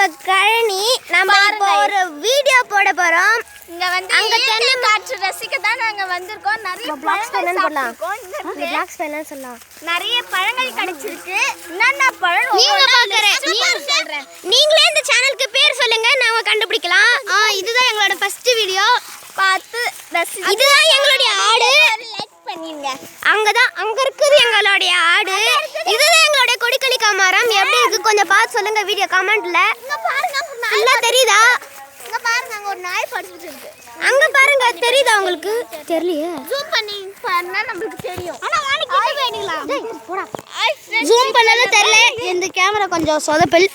நம்ம கழனி நம்ம இப்போ ஒரு வீடியோ போட போறோம். இங்க வந்து அங்க தென்னை காற்று ரசிக்க தான் நாங்க வந்திருக்கோம். நிறைய பிளாக்ஸ் ஃபைனல் சொல்லலாம். பிளாக்ஸ் ஃபைனல் சொல்லலாம். நிறைய பழங்கள் கிடைச்சிருக்கு. என்னென்ன பழம் நீங்க பாக்குறேன். நீங்களே இந்த சேனலுக்கு பேர் சொல்லுங்க, நாம கண்டுபிடிக்கலாம். இதுதான் எங்களோட ஃபர்ஸ்ட் வீடியோ. பார்த்து ரசி. இதுதான் எங்களுடைய ஆடு. லைக் பண்ணிருங்க. அங்க இருக்குது எங்களுடைய ஆடு. இதுதான் எங்களுடைய கொடிக்களிக்கா மரம். எப்படி இருக்கு கொஞ்சம் பார்த்து சொல்லுங்க வீடியோ கமெண்ட்ல. இங்க பாருங்க, நல்லா தெரியுதா? இங்க பாருங்க, அங்க ஒரு நாய் படுத்துட்டு இருக்கு. அங்க பாருங்க, தெரியுதா உங்களுக்கு? தெரியலையே. ஜூம் பண்ணி பண்ணா நமக்கு தெரியும். ஆனா வாடி கிட்ட போயிடீங்களா? போடா. ஜூம் பண்ணாலும் தெரியல. இந்த கேமரா கொஞ்சம் சொதப்பல்.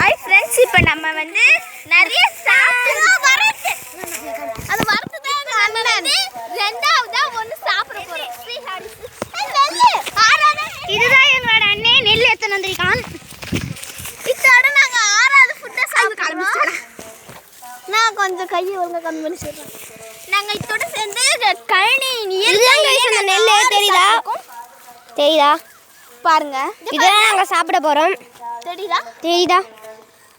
ஹாய் ஃப்ரெண்ட்ஸ், இப்போ நம்ம வந்து நிறைய சாப்பிட்டு வரது. அது வரது தான் அண்ணன். ரெண்டாவதா ஒன்னு சாப்பிட போறோம். இதுதான் எங்களோட அண்ணன் நெல் எத்தனை வந்திருக்கான். இதோட நாங்க ஆறாவது ஃபுட்டை சாப்பிடுறோம். நான் கொஞ்சம் கையை ஒழுங்கா கம்மி பண்ணி சொல்றேன். நாங்க இதோட சேர்ந்து கழனி நெல் தெரியுதா? தெரியுதா பாருங்க. இதான் நாங்க சாப்பிட போறோம். தெரியுதா? தெரியுதா?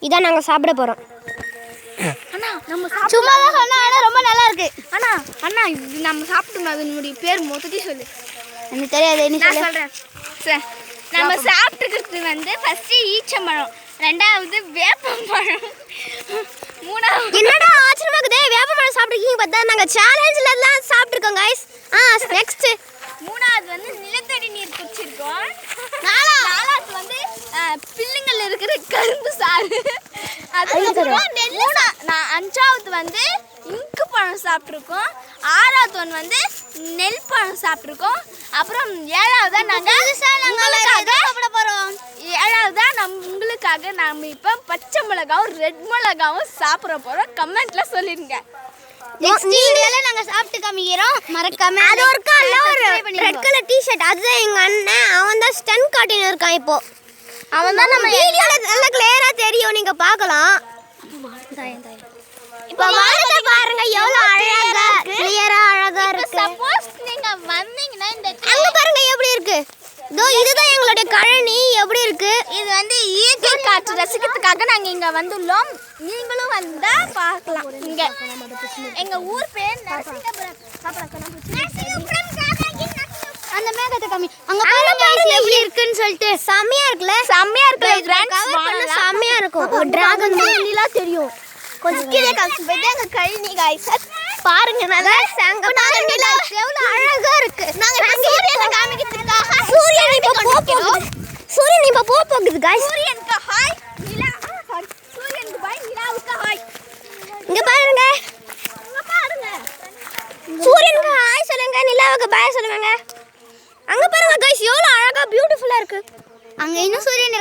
இதான் நாங்க சாப்பிட போறோம். அண்ணா நம்ம சும்மா தான் சொன்னா, ஆனா ரொம்ப நல்லா இருக்கு. அண்ணா அண்ணா இது நம்ம சாப்பிட்டோம். அதனுடைய பேர் மொத்தத்தையும் சொல்லு. எனக்கு தெரியாது. நான் சொல்றேன் சார். நம்ம சாப்பிட்டுக்கிறது வந்து ஃபர்ஸ்ட் ஈச்சம்பழம், ரெண்டாவது வேப்பம்பழம், மூணாவது என்னடா ஆச்சரியமா இருக்குதே, வேப்பமரம் சாப்பிட்டுருக்கீங்க பார்த்தா. நாங்க சேலஞ்சில் எல்லாம் சாப்பிட்டுருக்கோம் கைஸ். நெக்ஸ்ட் மூணாவது வந்து நிலத்தடி நீர் குடிச்சிருக்கோம். நாலாவது வந்து பிள்ளைங்கள் இருக்கிற கரும்பு சாறு. அஞ்சாவது வந்து இங்கு பழம் சாப்பிட்ருக்கோம். ஆறாவது ஒன்று வந்து நெல் பழம் சாப்பிட்ருக்கோம். அப்புறம் ஏழாவதா நாங்கள் உங்களுக்காக நம்ம இப்போ பச்சை மிளகாவும் ரெட் மிளகாவும் சாப்பிட போகிறோம். கமெண்ட்ல சொல்லிருங்க. நாங்க சாப்பிட்டு காமிக்கிறோம். மறக்காம அது ஒரு ரெட் கலர் டி-ஷர்ட், அதுதான் எங்க அண்ணன். அவன் தான் ஸ்டன் காட்டின்னு இருக்கான். இப்போ அவன் தான் நம்ம வீடியோல நல்லா கிளியரா தெரியும், நீங்க பார்க்கலாம். இப்போ வானத்தை பாருங்க, எவ்வளவு அழகா கிளியரா அழகா இருக்கு. சப்போஸ் நீங்க வந்தீங்கன்னா இந்த அங்க பாருங்க எப்படி இருக்கு. இதுதான் எங்களுடைய கழனி. எப்படி இருக்கு? இது வந்து இயற்கை காற்று ரசிக்கிறதுக்காக நாங்க இங்க வந்துள்ளோம். நீங்களும் வந்தா பார்க்கலாம். இங்க எங்க ஊர் பேர் நரசிங்கபுரம். அந்த மேகத்தை காமி. அங்க பாருங்க எப்படி இருக்குன்னு சொல்லிட்டு. செமையா இருக்குல? செமையா இருக்கு. செமையா இருக்கும். ஒரு டிராகன் நிலா தெரியும். கொஞ்சம் கீழே காமிச்சு போயிட்டு எங்க கழனி गाइस பாருங்க. நல்லா சங்க பாருங்க, எவ்வளவு அழகா இருக்கு. நாங்க சூரியனை காமிக்கிறதுக்காக சூரியன் இப்ப போகுது. சூரியன் இப்ப போகுது गाइस. சூரியனுக்கு ஹாய், நிலா சாரி, சூரியனுக்கு பாய், நிலாவுக்கு ஹாய். இங்க பாருங்க, இங்க பாருங்க. சூரியனுக்கு ஹாய் சொல்லுங்க, நிலாவுக்கு பாய் சொல்லுங்க. அங்க பாருங்க गाइस, எவ்வளவு அழகா பியூட்டிஃபுல்லா இருக்கு. அங்க இன்னும் சூரியன்